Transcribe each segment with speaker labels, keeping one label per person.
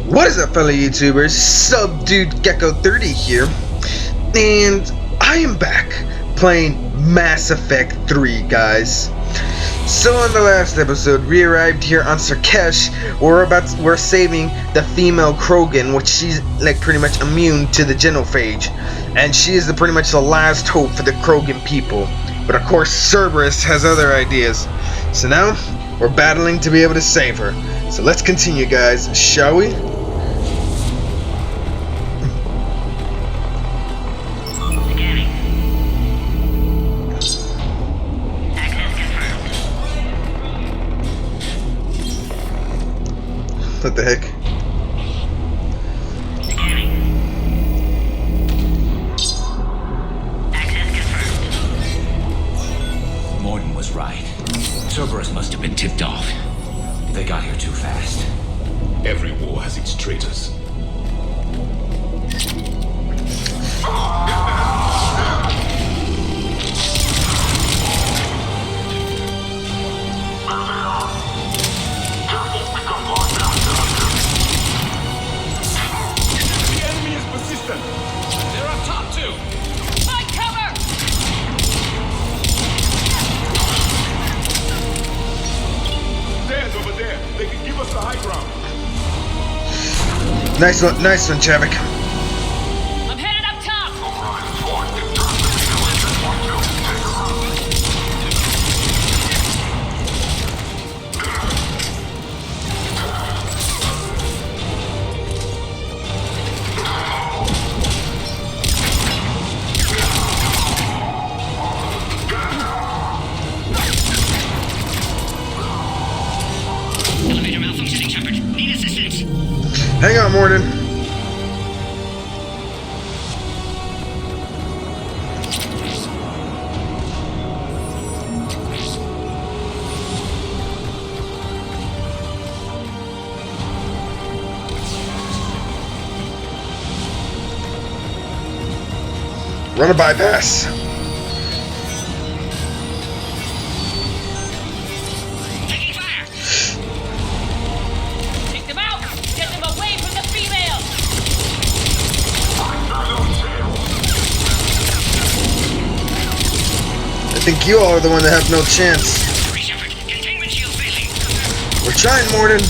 Speaker 1: What is up, fellow YouTubers? Subdued Gecko 30 here, and I am back playing Mass Effect 3, guys. So on the last episode, we arrived here on Sarkesh. We're saving the female Krogan, which she's like pretty much immune to the genophage, and she is pretty much the last hope for the Krogan people. But of course, Cerberus has other ideas. So now we're battling to be able to save her. So let's continue, guys, shall we? What the heck?
Speaker 2: Scanning. Access confirmed.
Speaker 3: Morton was right. Cerberus must have been tipped off. They got here too fast.
Speaker 4: Every war has its traitors.
Speaker 3: They're up top too.
Speaker 2: Find cover!
Speaker 4: There's over there. They can give us the high ground.
Speaker 1: Nice one, Chavik.
Speaker 2: I'm headed up top! Elevator malfunctioning, Shepard. Need assistance.
Speaker 1: Hang on, Morton. Run a bypass.
Speaker 2: Taking fire! Take them out! Get them away from the females!
Speaker 1: I think you all are the one that have no chance.
Speaker 2: Hurry, Shepard. Containment shield failing.
Speaker 1: We're trying, Morton.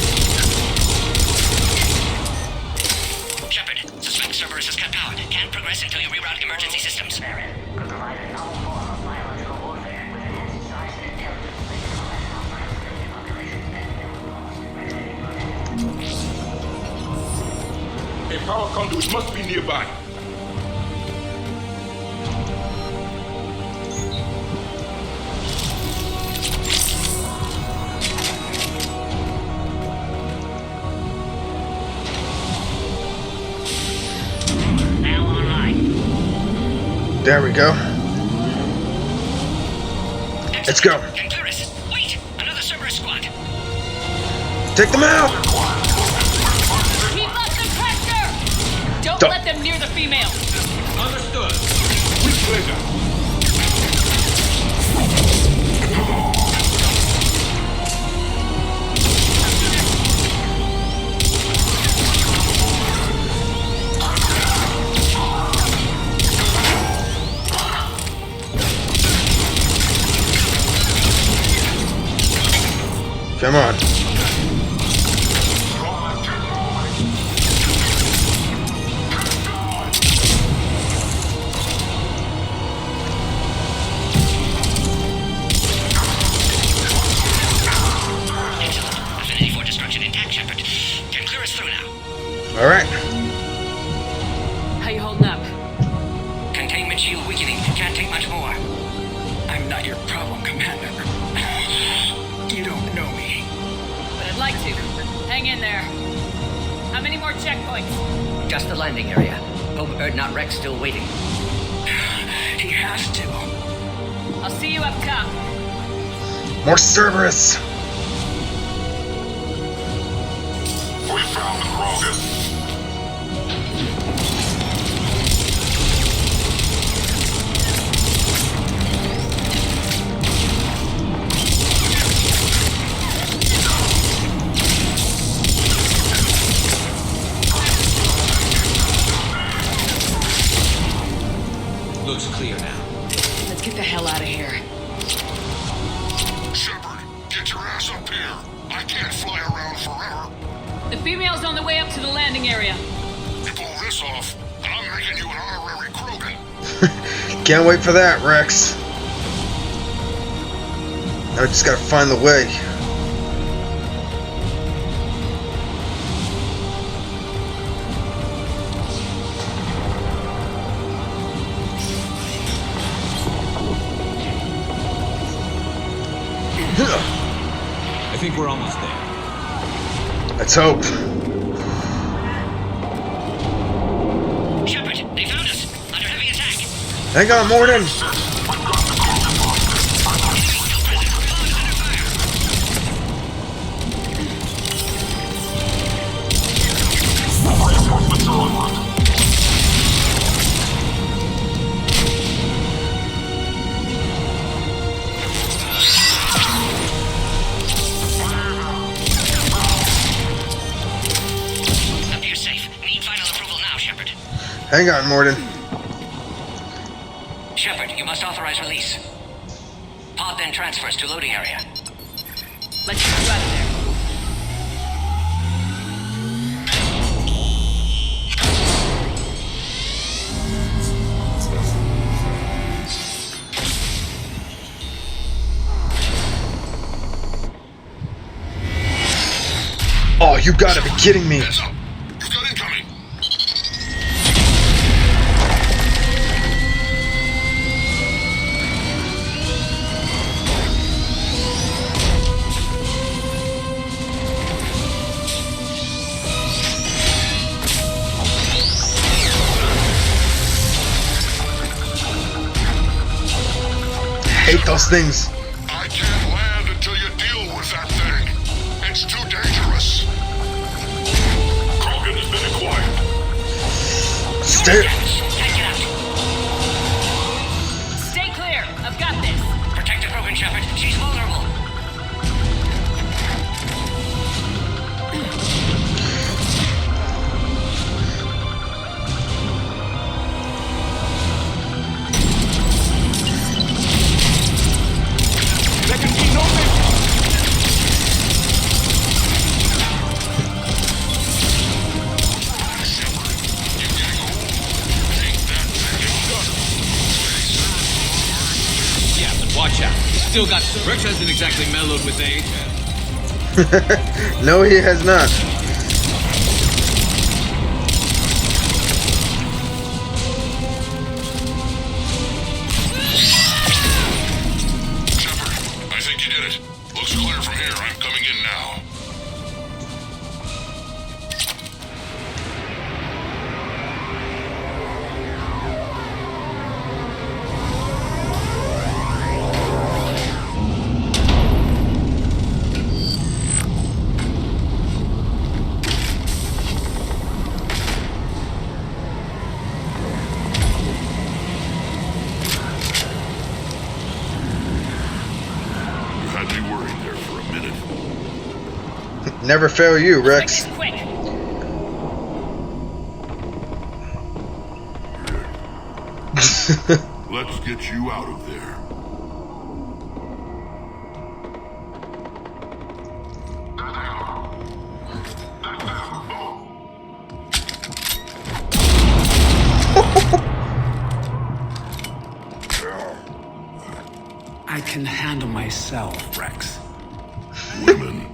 Speaker 2: Shepard, suspect Cerberus has cut power. Can't progress until you reroute emergency systems.
Speaker 4: A power conduit must be nearby.
Speaker 2: Now online.
Speaker 1: There we go. Let's go.
Speaker 2: Concurus. Wait! Another Cerberus squad.
Speaker 1: Take them out.
Speaker 2: Keep up the pressure! Don't
Speaker 1: Don't-
Speaker 2: let them near the females.
Speaker 3: Understood.
Speaker 4: With pleasure.
Speaker 1: Come on.
Speaker 2: Excellent. Affinity for destruction intact, Shepard. Can clear us through now.
Speaker 1: All right.
Speaker 2: How you holding up?
Speaker 5: Containment shield weakening. Can't take much more. I'm not your problem, Commander. You don't know me.
Speaker 2: But I'd like to. Hang in there. How many more checkpoints?
Speaker 5: Just the landing area. Hope not Rex still waiting. He has to.
Speaker 2: I'll see you up top.
Speaker 1: More Cerberus.
Speaker 4: We found the Krogan.
Speaker 3: clear now.
Speaker 6: Let's get the hell out of here.
Speaker 4: Shepard, get your ass up here. I can't fly around forever.
Speaker 6: The female's on the way up to the landing area.
Speaker 4: You pull this off, I'm making you an honorary Krogan.
Speaker 1: Can't wait for that, Rex. I just gotta find the way.
Speaker 3: I think we're almost there.
Speaker 1: Let's hope.
Speaker 2: Shepard, they found us. Under heavy attack.
Speaker 1: Hang on, Morden.
Speaker 2: Appears safe. Need final approval now, Shepard.
Speaker 1: Hang on, Morden.
Speaker 2: Shepard, you must authorize release. Pod then transfers to loading area.
Speaker 6: Let's get you out of there.
Speaker 1: Oh, you gotta be kidding me.
Speaker 4: Heads up. You've got incoming.
Speaker 1: Hate those things.
Speaker 4: I can't land until you deal with that thing. It's too dangerous. Krogan has been acquired.
Speaker 1: Stay.
Speaker 2: Take it out.
Speaker 6: Stay clear. I've got this.
Speaker 2: Protect the Krogan, Shepard. She's vulnerable.
Speaker 4: There can be no mission.
Speaker 3: Yeah, but watch out. Still got... Rex hasn't exactly mellowed with age.
Speaker 1: No, he has not.
Speaker 4: Shepard, I think you did it. Looks clear from here. I'm coming in now. You had me worried there for a minute.
Speaker 1: Never fail you, Rex.
Speaker 6: Quick.
Speaker 4: Let's get you out of there.
Speaker 5: I can handle myself, Rex.
Speaker 4: Women.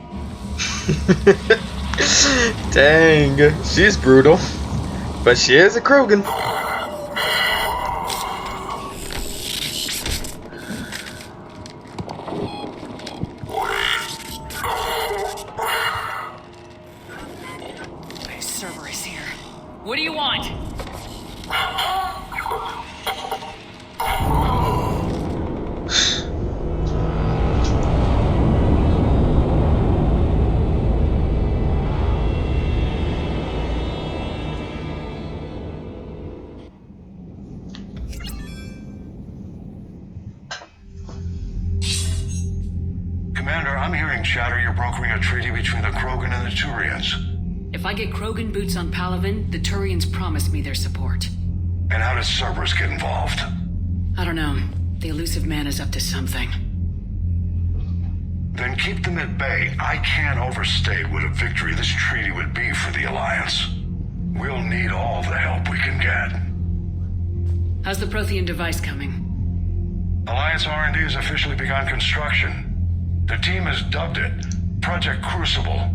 Speaker 1: Dang, she's brutal. But she is a Krogan.
Speaker 6: My server is here. What do you want?
Speaker 7: Commander, I'm hearing chatter you're brokering a treaty between the Krogan and the Turians.
Speaker 6: If I get Krogan boots on Palaven, the Turians promise me their support.
Speaker 7: And how does Cerberus get involved?
Speaker 6: I don't know. The elusive man is up to something.
Speaker 4: Then keep them at bay. I can't overstate what a victory this treaty would be for the Alliance. We'll need all the help we can get.
Speaker 6: How's the Prothean device coming?
Speaker 4: Alliance R&D has officially begun construction. The team has dubbed it Project Crucible.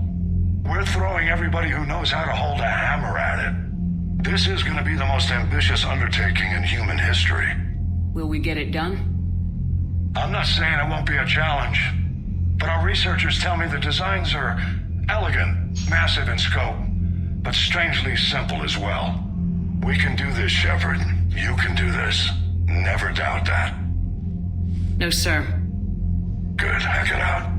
Speaker 4: We're throwing everybody who knows how to hold a hammer at it. This is going to be the most ambitious undertaking in human history.
Speaker 6: Will we get it done?
Speaker 4: I'm not saying it won't be a challenge, but our researchers tell me the designs are elegant, massive in scope, but strangely simple as well. We can do this, Shepard. You can do this. Never doubt that.
Speaker 6: No, sir.
Speaker 4: Good, hack it out.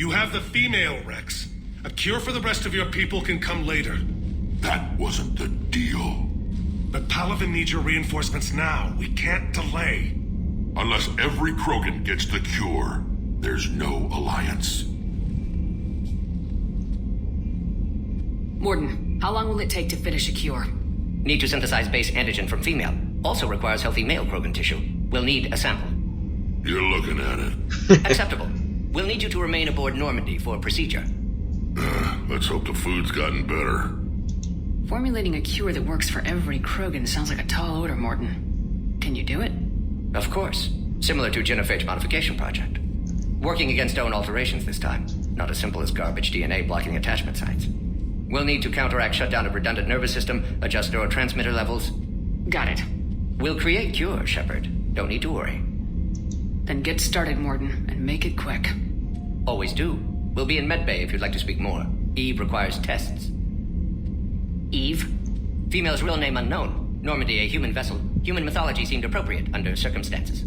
Speaker 8: You have the female, Rex. A cure for the rest of your people can come later.
Speaker 4: That wasn't the deal.
Speaker 8: But Palaven needs your reinforcements now. We can't delay.
Speaker 4: Unless every Krogan gets the cure, there's no Alliance.
Speaker 6: Morden, how long will it take to finish a cure?
Speaker 2: Need to synthesize base antigen from female. Also requires healthy male Krogan tissue. We'll need a sample.
Speaker 4: You're looking at it.
Speaker 2: Acceptable. We'll need you to remain aboard Normandy for procedure.
Speaker 4: Let's hope the food's gotten better.
Speaker 6: Formulating a cure that works for every Krogan sounds like a tall order, Morden. Can you do it?
Speaker 2: Of course. Similar to Genophage Modification Project. Working against own alterations this time. Not as simple as garbage DNA blocking attachment sites. We'll need to counteract shutdown of redundant nervous system, adjust neurotransmitter levels.
Speaker 6: Got it.
Speaker 2: We'll create cure, Shepard. Don't need to worry.
Speaker 6: Then get started, Morden, and make it quick.
Speaker 2: Always do. We'll be in medbay if you'd like to speak more. Eve requires tests.
Speaker 6: Eve?
Speaker 2: Female's real name unknown. Normandy, a human vessel. Human mythology seemed appropriate under circumstances.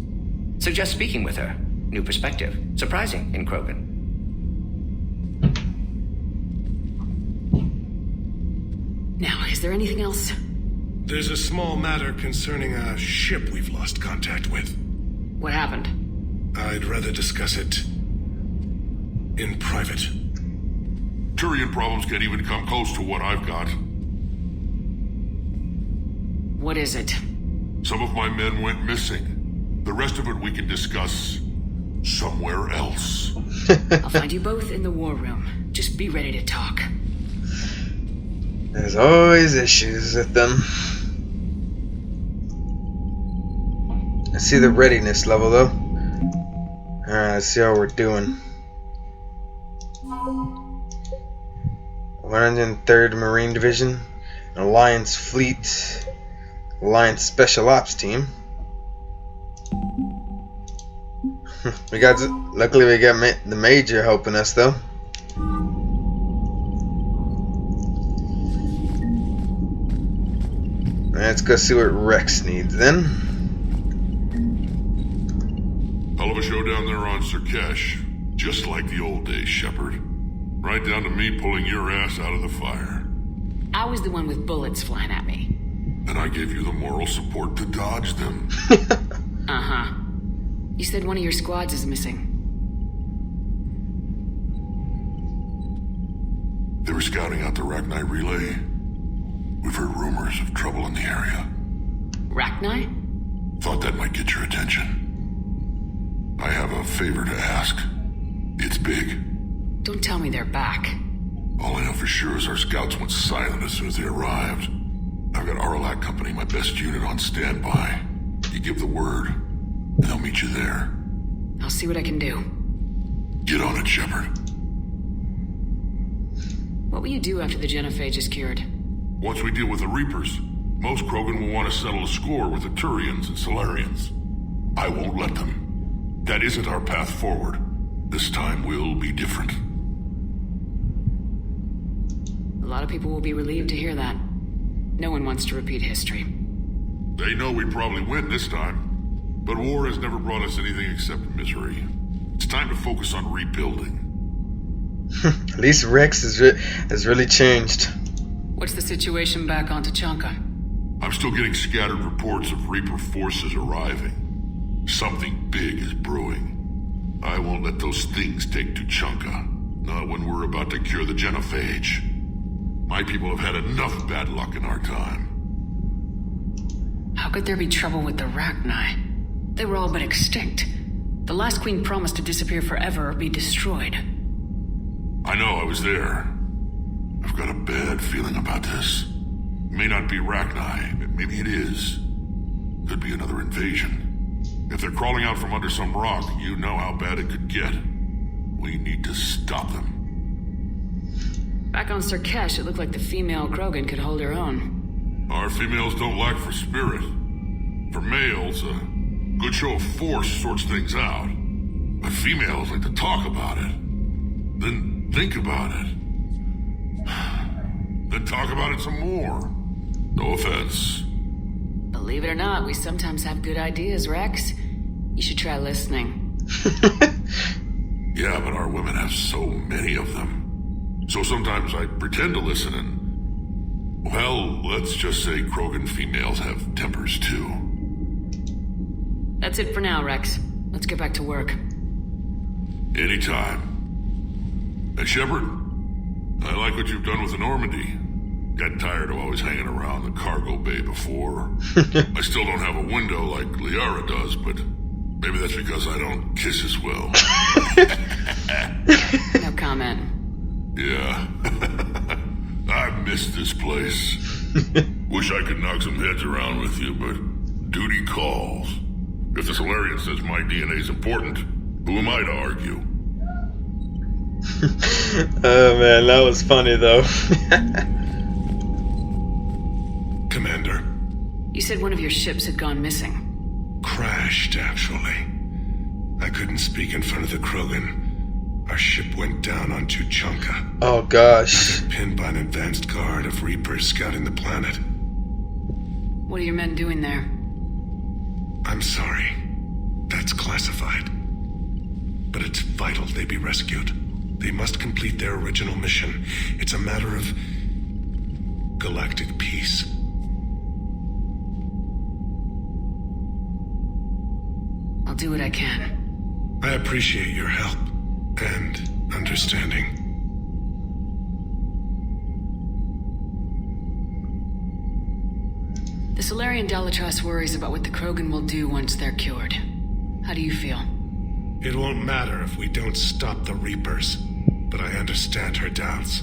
Speaker 2: Suggest speaking with her. New perspective. Surprising in Krogan.
Speaker 6: Now, is there anything else?
Speaker 8: There's a small matter concerning a ship we've lost contact with.
Speaker 6: What happened?
Speaker 8: I'd rather discuss it in private.
Speaker 4: Turian problems can't even come close to what I've got.
Speaker 6: What is it?
Speaker 4: Some of my men went missing. The rest of it we can discuss somewhere else.
Speaker 6: I'll find you both in the war room. Just be ready to talk.
Speaker 1: There's always issues with them. I see the readiness level though. Alright, let's see how we're doing. 103rd Marine Division, Alliance Fleet, Alliance Special Ops Team. Luckily we got the Major helping us though. Let's go see what Rex needs then.
Speaker 4: Hell of a show down there on Sirkesh. Just like the old days, Shepard. Right down to me pulling your ass out of the fire.
Speaker 6: I was the one with bullets flying at me.
Speaker 4: And I gave you the moral support to dodge them.
Speaker 6: Uh-huh. You said one of your squads is missing.
Speaker 4: They were scouting out the Rachni relay. We've heard rumors of trouble in the area.
Speaker 6: Rachni?
Speaker 4: Thought that might get your attention. I have a favor to ask. It's big.
Speaker 6: Don't tell me they're back.
Speaker 4: All I know for sure is our scouts went silent as soon as they arrived. I've got Arlac Company, my best unit, on standby. You give the word, and they'll meet you there.
Speaker 6: I'll see what I can do.
Speaker 4: Get on it, Shepard.
Speaker 6: What will you do after the genophage is cured?
Speaker 4: Once we deal with the Reapers, most Krogan will want to settle a score with the Turians and Solarians. I won't let them. That isn't our path forward. This time will be different.
Speaker 6: A lot of people will be relieved to hear that. No one wants to repeat history.
Speaker 4: They know we probably win this time. But war has never brought us anything except misery. It's time to focus on rebuilding.
Speaker 1: At least Rex has really changed.
Speaker 6: What's the situation back on Tachanka?
Speaker 4: I'm still getting scattered reports of Reaper forces arriving. Something big is brewing. I won't let those things take Tachanka. Not when we're about to cure the genophage. My people have had enough bad luck in our time.
Speaker 6: How could there be trouble with the Rachni? They were all but extinct. The last queen promised to disappear forever or be destroyed.
Speaker 4: I know, I was there. I've got a bad feeling about this. It may not be Rachni, but maybe it is. Could be another invasion. If they're crawling out from under some rock, you know how bad it could get. We need to stop them.
Speaker 6: Back on Sarkesh, it looked like the female Krogan could hold her own.
Speaker 4: Our females don't lack for spirit. For males, a good show of force sorts things out. But females like to talk about it. Then think about it. Then talk about it some more. No offense.
Speaker 6: Believe it or not, we sometimes have good ideas, Rex. You should try listening.
Speaker 4: Yeah, but our women have so many of them. So sometimes I pretend to listen and... Well, let's just say Krogan females have tempers too.
Speaker 6: That's it for now, Rex. Let's get back to work.
Speaker 4: Anytime. And Shepard, I like what you've done with the Normandy. Got tired of always hanging around the cargo bay before. I still don't have a window like Liara does, but maybe that's because I don't kiss as well.
Speaker 6: No comment.
Speaker 4: Yeah. I miss this place. Wish I could knock some heads around with you, but duty calls. If the Solarian says my DNA's important, who am I to argue?
Speaker 1: Oh man, that was funny though.
Speaker 7: Commander.
Speaker 6: You said one of your ships had gone missing.
Speaker 7: Crashed, actually. I couldn't speak in front of the Krogan. Our ship went down on Tuchanka.
Speaker 1: Oh gosh.
Speaker 7: Pinned by an advanced guard of Reapers scouting the planet.
Speaker 6: What are your men doing there?
Speaker 7: I'm sorry. That's classified. But it's vital they be rescued. They must complete their original mission. It's a matter of galactic peace.
Speaker 6: I'll do what I can.
Speaker 7: I appreciate your help and understanding.
Speaker 6: The Solarian Dalatrass worries about what the Krogan will do once they're cured. How do you feel?
Speaker 7: It won't matter if we don't stop the Reapers, but I understand her doubts.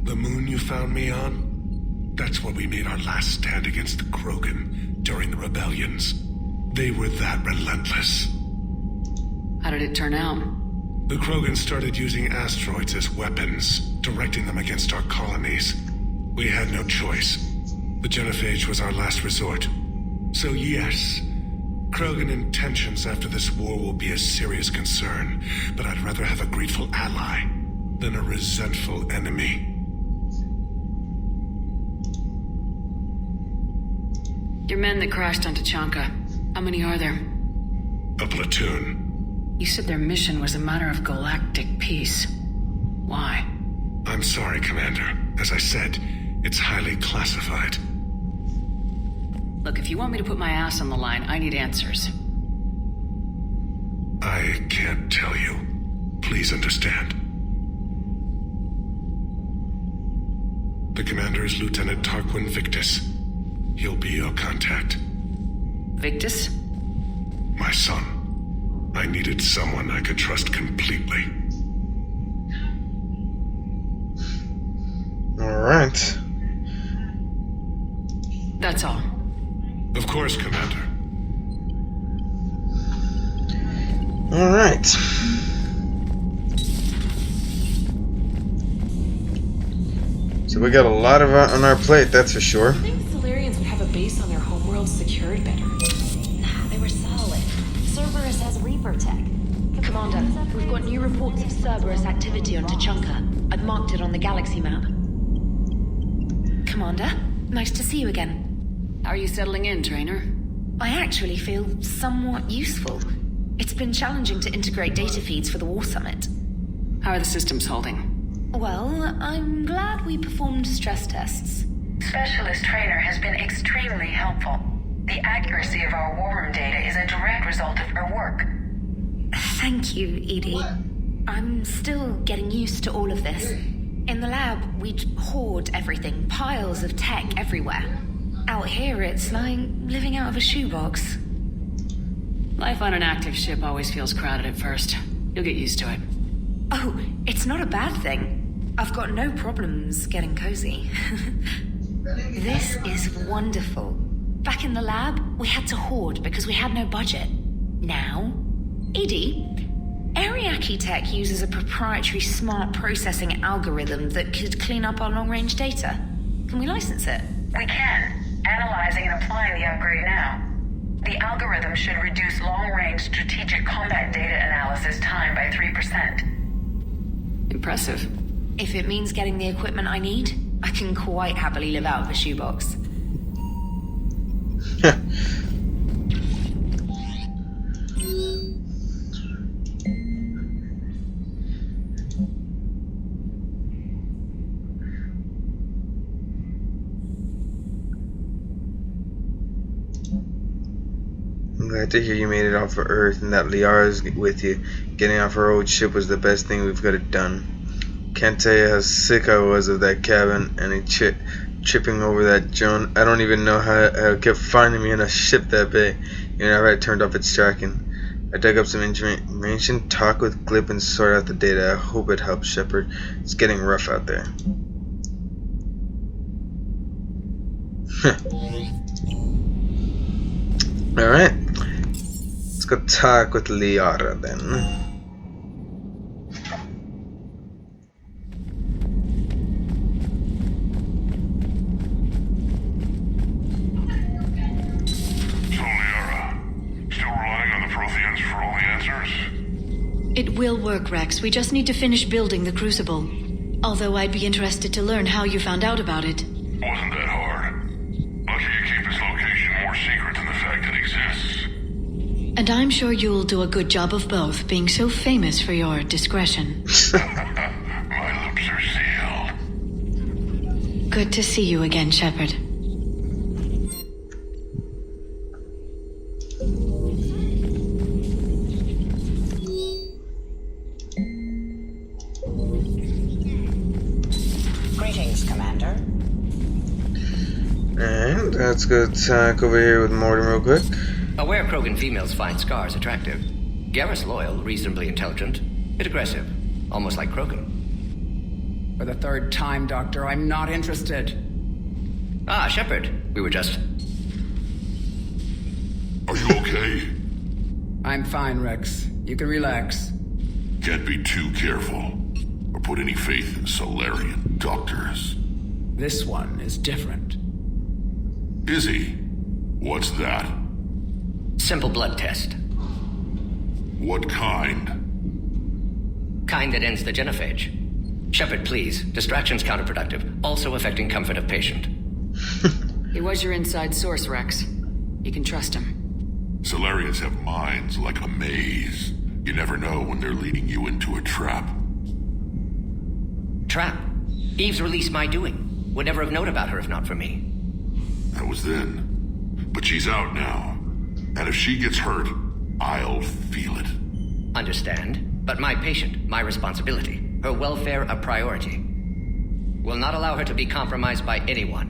Speaker 7: The moon you found me on? That's where we made our last stand against the Krogan during the rebellions. They were that relentless.
Speaker 6: How did it turn out?
Speaker 7: The Krogan started using asteroids as weapons, directing them against our colonies. We had no choice. The genophage was our last resort. So yes, Krogan intentions after this war will be a serious concern, but I'd rather have a grateful ally than a resentful enemy.
Speaker 6: Your men that crashed on Tachanka, how many are there?
Speaker 7: A platoon.
Speaker 6: You said their mission was a matter of galactic peace. Why?
Speaker 7: I'm sorry, Commander. As I said, it's highly classified.
Speaker 6: Look, if you want me to put my ass on the line, I need answers.
Speaker 7: I can't tell you. Please understand. The commander is Lieutenant Tarquin Victus. He'll be your contact.
Speaker 6: Victus?
Speaker 7: My son. I needed someone I could trust completely.
Speaker 1: Alright.
Speaker 6: That's all.
Speaker 7: Of course, Commander.
Speaker 1: Alright. So we got a lot on our plate, that's for sure.
Speaker 9: I think Solarians would have a base on their homeworld secured better.
Speaker 10: Nah, they were solid. Cerberus has Reaper tech.
Speaker 11: Commander, we've got new reports of Cerberus activity on Tuchanka. I've marked it on the galaxy map.
Speaker 6: Commander, nice to see you again. How are you settling in, Trainer? I actually feel somewhat useful. It's been challenging to integrate data feeds for the War Summit. How are the systems holding? Well, I'm glad we performed stress tests.
Speaker 12: Specialist Trainer has been extremely helpful. The accuracy of our war room data is a direct result of her work.
Speaker 6: Thank you, Edie. I'm still getting used to all of this. In the lab, we'd hoard everything, piles of tech everywhere. Out here, it's like living out of a shoebox. Life on an active ship always feels crowded at first. You'll get used to it. Oh, it's not a bad thing. I've got no problems getting cozy. This is wonderful. Back in the lab, we had to hoard because we had no budget. Now, Edie, Ariake Tech uses a proprietary smart processing algorithm that could clean up our long-range data. Can we license it?
Speaker 12: We can. Analyzing and applying the upgrade now. The algorithm should reduce long-range strategic combat data analysis time by 3%.
Speaker 6: Impressive. If it means getting the equipment I need, I can quite happily live out of a shoebox.
Speaker 1: I'm glad to hear you made it off of Earth and that Liara's with you. Getting off our old ship was the best thing we've got it done. Can't tell you how sick I was of that cabin and tripping over that Joan. I don't even know how it kept finding me in a ship that big. You know, I turned off its tracking. I dug up some information, talked with Glip, and sorted out the data. I hope it helps, Shepard. It's getting rough out there. Alright. Let's go talk with Liara then.
Speaker 11: It will work, Rex. We just need to finish building the Crucible. Although I'd be interested to learn how you found out about it.
Speaker 4: Wasn't that hard. Lucky you keep its location more secret than the fact it exists.
Speaker 11: And I'm sure you'll do a good job of both, being so famous for your discretion.
Speaker 4: My lips are sealed.
Speaker 11: Good to see you again, Shepard.
Speaker 10: Greetings, Commander.
Speaker 1: And let's go talk over here with Morgan real quick.
Speaker 2: Aware Krogan females find scars attractive. Garrus loyal, reasonably intelligent, bit aggressive, almost like Krogan.
Speaker 13: For the third time, Doctor, I'm not interested.
Speaker 2: Ah, Shepard, we were just...
Speaker 4: Are you okay?
Speaker 13: I'm fine, Rex. You can relax.
Speaker 4: Can't be too careful, or put any faith in Solarian doctors.
Speaker 13: This one is different.
Speaker 4: Is he? What's that?
Speaker 2: Simple blood test.
Speaker 4: What kind?
Speaker 2: Kind that ends the genophage. Shepard, please. Distraction's counterproductive, also affecting comfort of patient.
Speaker 6: He was your inside source, Rex. You can trust him.
Speaker 4: Solarians have minds like a maze. You never know when they're leading you into a trap.
Speaker 2: Trap? Eve's released my doing. Would never have known about her if not for me.
Speaker 4: That was then. But she's out now. And if she gets hurt, I'll feel it.
Speaker 2: Understand. But my patient, my responsibility. Her welfare a priority. Will not allow her to be compromised by anyone.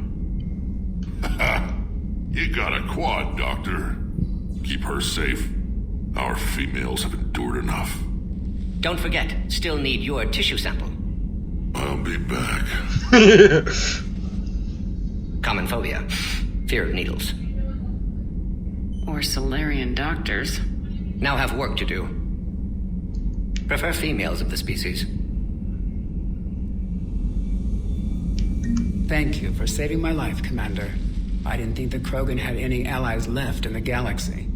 Speaker 4: You got a quad, Doctor. Keep her safe. Our females have endured enough.
Speaker 2: Don't forget, still need your tissue sample.
Speaker 4: I'll be back.
Speaker 2: Common phobia. Fear of needles.
Speaker 6: Or Solarian doctors.
Speaker 2: Now have work to do. Prefer females of the species.
Speaker 13: Thank you for saving my life, Commander. I didn't think the Krogan had any allies left in the galaxy.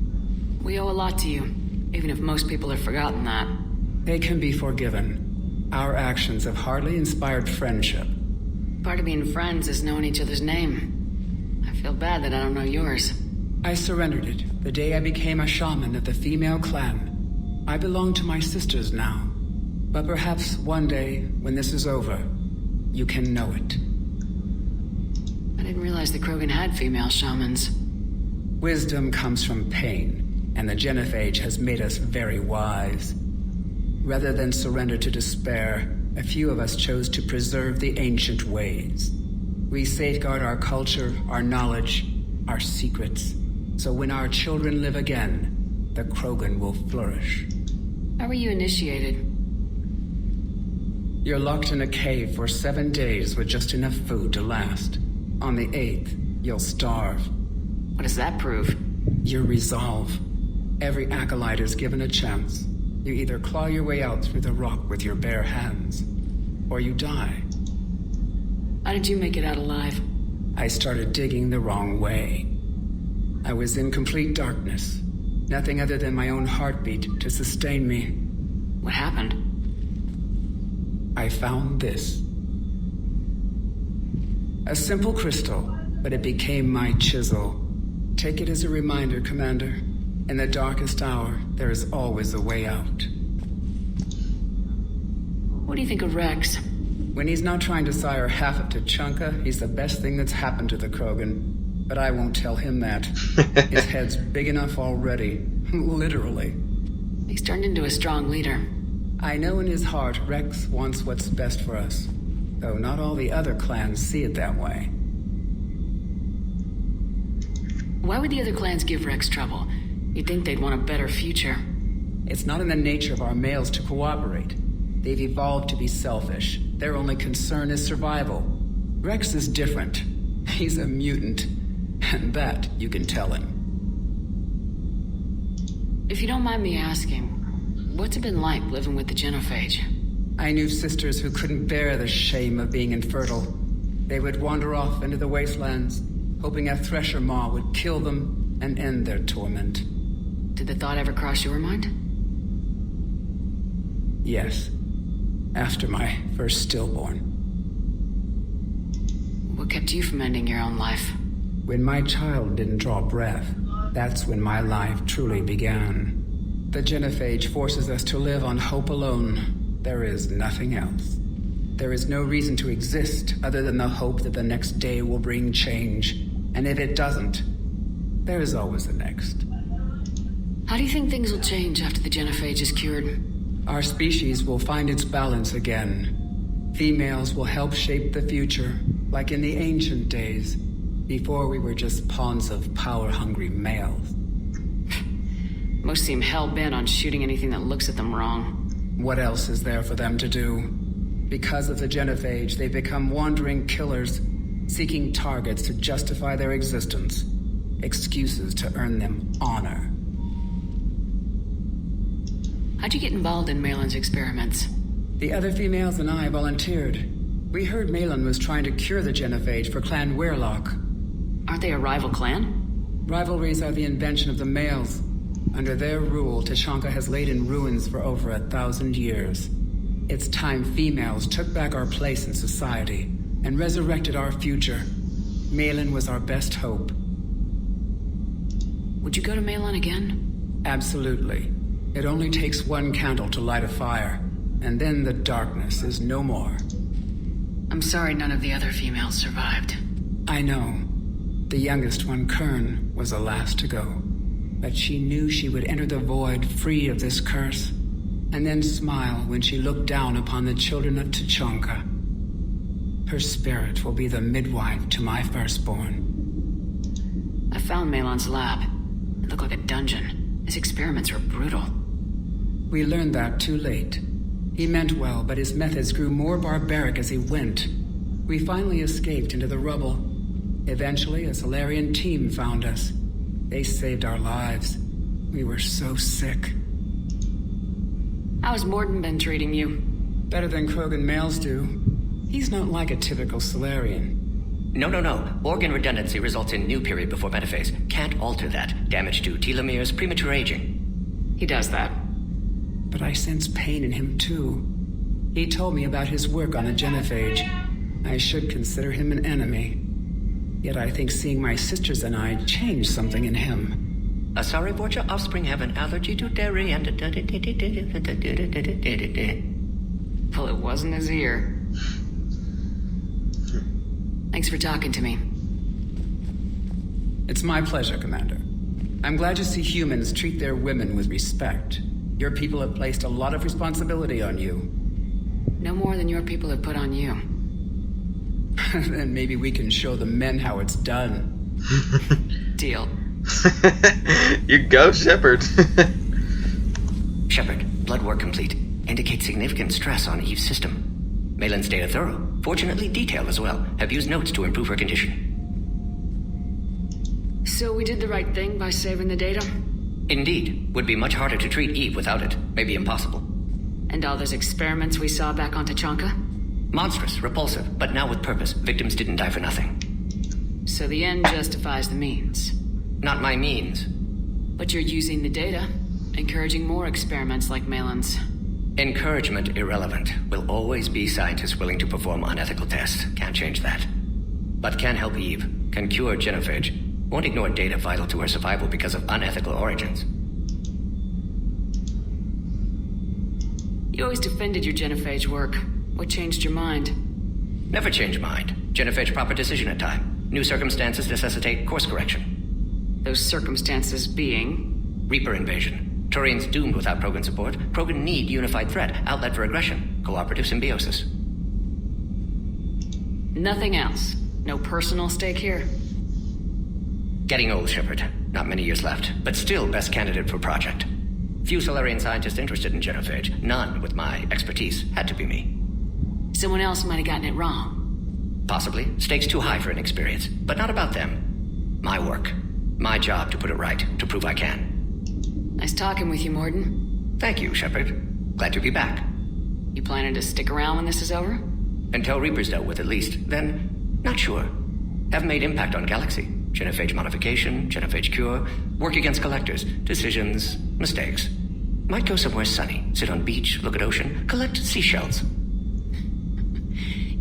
Speaker 9: We owe a lot to you, even if most people have forgotten that.
Speaker 13: They can be forgiven. Our actions have hardly inspired friendship.
Speaker 9: Part of being friends is knowing each other's name. I feel bad that I don't know yours.
Speaker 13: I surrendered it the day I became a shaman of the female clan. I belong to my sisters now. But perhaps one day, when this is over, you can know it.
Speaker 9: I didn't realize the Krogan had female shamans.
Speaker 13: Wisdom comes from pain, and the genophage has made us very wise. Rather than surrender to despair, a few of us chose to preserve the ancient ways. We safeguard our culture, our knowledge, our secrets, so when our children live again, the Krogan will flourish.
Speaker 9: How were you initiated?
Speaker 13: You're locked in a cave for 7 days with just enough food to last. On the 8th, you'll starve.
Speaker 9: What does that prove?
Speaker 13: Your resolve. Every acolyte is given a chance. You either claw your way out through the rock with your bare hands, or you die.
Speaker 9: How did you make it out alive?
Speaker 13: I started digging the wrong way. I was in complete darkness. Nothing other than my own heartbeat to sustain me.
Speaker 9: What happened?
Speaker 13: I found this. A simple crystal, but it became my chisel. Take it as a reminder, Commander. In the darkest hour, there is always a way out.
Speaker 9: What do you think of Rex?
Speaker 13: When he's not trying to sire half of Tuchanka, he's the best thing that's happened to the Krogan. But I won't tell him that. His head's big enough already. Literally.
Speaker 9: He's turned into a strong leader.
Speaker 13: I know in his heart Rex wants what's best for us. Though not all the other clans see it that way.
Speaker 9: Why would the other clans give Rex trouble? You'd think they'd want a better future.
Speaker 13: It's not in the nature of our males to cooperate. They've evolved to be selfish. Their only concern is survival. Rex is different. He's a mutant. And that you can tell him.
Speaker 9: If you don't mind me asking, what's it been like living with the genophage?
Speaker 13: I knew sisters who couldn't bear the shame of being infertile. They would wander off into the wastelands, hoping a thresher maw would kill them and end their torment.
Speaker 9: Did the thought ever cross your mind?
Speaker 13: Yes. After my first stillborn.
Speaker 9: What kept you from ending your own life?
Speaker 13: When my child didn't draw breath, that's when my life truly began. The genophage forces us to live on hope alone. There is nothing else. There is no reason to exist other than the hope that the next day will bring change. And if it doesn't, there is always the next.
Speaker 9: How do you think things will change after the genophage is cured?
Speaker 13: Our species will find its balance again. Females will help shape the future, like in the ancient days, before we were just pawns of power-hungry males.
Speaker 9: Most seem hell-bent on shooting anything that looks at them wrong.
Speaker 13: What else is there for them to do? Because of the genophage, they become wandering killers, seeking targets to justify their existence, excuses to earn them honor.
Speaker 9: How'd you get involved in Malin's experiments?
Speaker 13: The other females and I volunteered. We heard Malin was trying to cure the genophage for Clan Weirlock.
Speaker 9: Aren't they a rival clan?
Speaker 13: Rivalries are the invention of the males. Under their rule, Tuchanka has laid in ruins for over 1,000 years. It's time females took back our place in society and resurrected our future. Malin was our best hope.
Speaker 9: Would you go to Malin again?
Speaker 13: Absolutely. It only takes one candle to light a fire, and then the darkness is no more.
Speaker 9: I'm sorry none of the other females survived.
Speaker 13: I know. The youngest one, Kern, was the last to go. But she knew she would enter the void free of this curse, and then smile when she looked down upon the children of Tuchanka. Her spirit will be the midwife to my firstborn.
Speaker 9: I found Malin's lab. It looked like a dungeon. His experiments were brutal.
Speaker 13: We learned that too late. He meant well, but his methods grew more barbaric as he went. We finally escaped into the rubble. Eventually, a Solarian team found us. They saved our lives. We were so sick.
Speaker 9: How's Morden been treating you?
Speaker 13: Better than Krogan males do. He's not like a typical Solarian.
Speaker 2: No. Organ redundancy results in new period before metaphase. Can't alter that. Damage to telomeres, premature aging.
Speaker 9: He does that.
Speaker 13: But I sense pain in him too. He told me about his work on the genophage. I should consider him an enemy. Yet I think seeing my sisters and I changed something in him.
Speaker 2: Sorry, Borgia, offspring have an allergy to dairy and...
Speaker 9: Well, it wasn't his ear. Thanks for talking to me.
Speaker 13: It's my pleasure, Commander. I'm glad to see humans treat their women with respect. Your people have placed a lot of responsibility on you.
Speaker 9: No more than your people have put on you.
Speaker 13: Then maybe we can show the men how it's done.
Speaker 9: Deal.
Speaker 1: You go, Shepard.
Speaker 2: Shepard, blood work complete. Indicates significant stress on Eve's system. Malin's data thorough. Fortunately detailed as well. Have used notes to improve her condition.
Speaker 9: So we did the right thing by saving the data?
Speaker 2: Indeed. Would be much harder to treat Eve without it. Maybe impossible.
Speaker 9: And all those experiments we saw back on Tachanka?
Speaker 2: Monstrous, repulsive, but now with purpose. Victims didn't die for nothing.
Speaker 9: So the end justifies the means.
Speaker 2: Not my means.
Speaker 9: But you're using the data, encouraging more experiments like Malin's.
Speaker 2: Encouragement irrelevant. Will always be scientists willing to perform unethical tests. Can't change that. But can help Eve. Can cure genophage. Won't ignore data vital to her survival because of unethical origins.
Speaker 9: You always defended your genophage work. What changed your mind?
Speaker 2: Never change mind. Genophage proper decision at time. New circumstances necessitate course correction.
Speaker 9: Those circumstances being?
Speaker 2: Reaper invasion. Turians doomed without Krogan support. Krogan need unified threat. Outlet for aggression. Cooperative symbiosis.
Speaker 9: Nothing else. No personal stake here.
Speaker 2: Getting old, Shepard. Not many years left, but still best candidate for project. Few Solarian scientists interested in genophage. None with my expertise. Had to be me.
Speaker 9: Someone else might have gotten it wrong.
Speaker 2: Possibly. Stakes too high for inexperience. But not about them. My work. My job to put it right. To prove I can.
Speaker 9: Nice talking with you, Morden.
Speaker 2: Thank you, Shepard. Glad to be back.
Speaker 9: You planning to stick around when this is over?
Speaker 2: Until Reaper's dealt with, at least. Then, not sure. Haven't made impact on Galaxy. Genophage modification, genophage cure, work against collectors, decisions, mistakes. Might go somewhere sunny, sit on beach, look at ocean, collect seashells.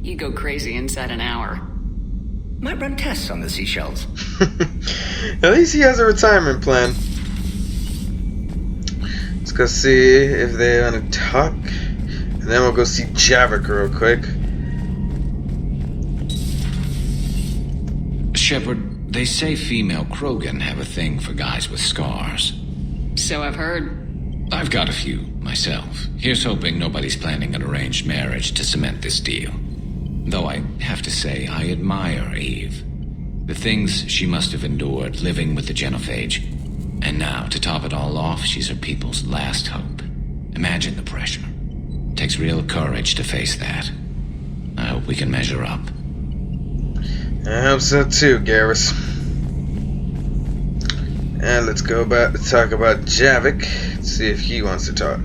Speaker 9: You go crazy inside an hour.
Speaker 2: Might run tests on the seashells.
Speaker 1: At least he has a retirement plan. Let's go see if they want to talk. And then we'll go see Javik real quick.
Speaker 3: Shepard, they say female Krogan have a thing for guys with scars.
Speaker 9: So I've heard.
Speaker 3: I've got a few, myself. Here's hoping nobody's planning an arranged marriage to cement this deal. Though I have to say, I admire Eve. The things she must have endured living with the genophage. And now, to top it all off, she's her people's last hope. Imagine the pressure. Takes real courage to face that. I hope we can measure up.
Speaker 1: I hope so too, Garrus. And let's go talk about Javik. See if he wants to talk.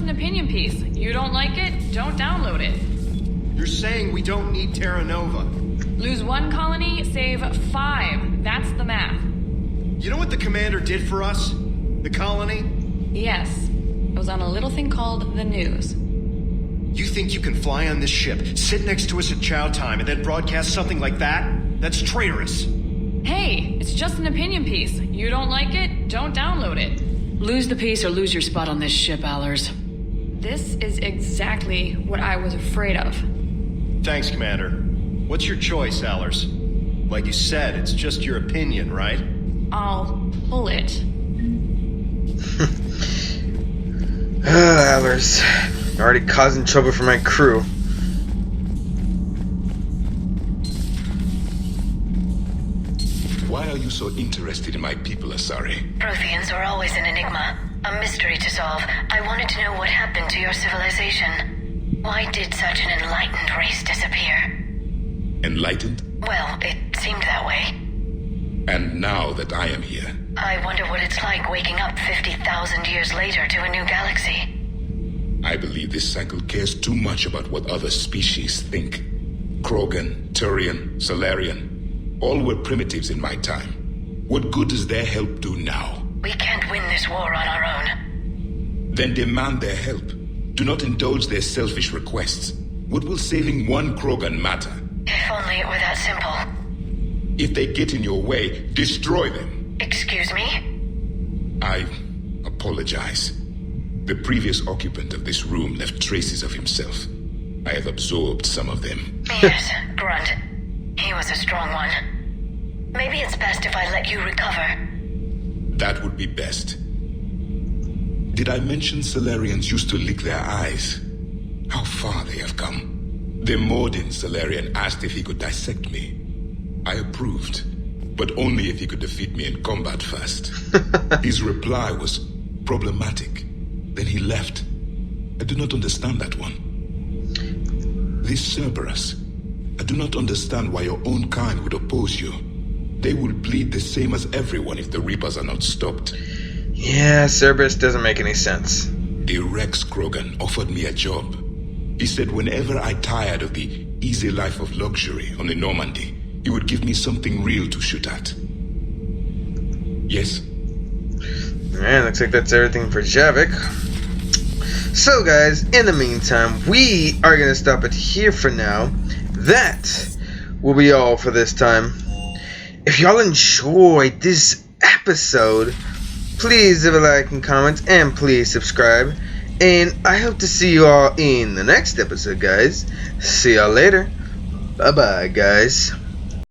Speaker 14: Opinion piece. You don't like it? Don't download it.
Speaker 15: You're saying we don't need Terra Nova.
Speaker 14: Lose 1 colony, save 5. That's the math.
Speaker 15: You know what the commander did for us? The colony?
Speaker 14: Yes. It was on a little thing called the news.
Speaker 15: You think you can fly on this ship, sit next to us at chow time, and then broadcast something like that? That's traitorous.
Speaker 14: Hey, it's just an opinion piece. You don't like it? Don't download it.
Speaker 9: Lose the piece or lose your spot on this ship, Allers.
Speaker 14: This is exactly what I was afraid of.
Speaker 15: Thanks, Commander. What's your choice, Allers? Like you said, it's just your opinion, right?
Speaker 14: I'll pull it.
Speaker 1: Allers. You're already causing trouble for my crew.
Speaker 16: Why are you so interested in my people, Asari?
Speaker 10: Protheans were always an enigma, a mystery to solve. I wanted to know what happened to your civilization. Why did such an enlightened race disappear?
Speaker 16: Enlightened?
Speaker 10: Well, it seemed that way.
Speaker 16: And now that I am here...
Speaker 10: I wonder what it's like waking up 50,000 years later to a new galaxy.
Speaker 16: I believe this cycle cares too much about what other species think. Krogan, Turian, Solarian, all were primitives in my time. What good does their help do now?
Speaker 10: We can't win this war on our own.
Speaker 16: Then demand their help. Do not indulge their selfish requests. What will saving one Krogan matter?
Speaker 10: If only it were that simple.
Speaker 16: If they get in your way, destroy them.
Speaker 10: Excuse me?
Speaker 16: I apologize. The previous occupant of this room left traces of himself. I have absorbed some of them.
Speaker 10: Yes, Grunt. He was a strong one. Maybe it's best if I let you recover.
Speaker 16: That would be best. Did I mention Solarians used to lick their eyes? How far they have come. The Mordin Solarian asked if he could dissect me. I approved, but only if he could defeat me in combat first. His reply was problematic. Then he left. I do not understand that one. This Cerberus, I do not understand why your own kind would oppose you. They will bleed the same as everyone if the Reapers are not stopped.
Speaker 1: Yeah, Cerberus doesn't make any sense.
Speaker 16: The Rex Krogan offered me a job. He said whenever I tired of the easy life of luxury on the Normandy, he would give me something real to shoot at. Yes?
Speaker 1: Man, looks like that's everything for Javik. So guys, in the meantime, we are going to stop it here for now. That will be all for this time. If y'all enjoyed this episode, please leave a like and comment, and please subscribe. And I hope to see you all in the next episode, guys. See y'all later. Bye-bye, guys.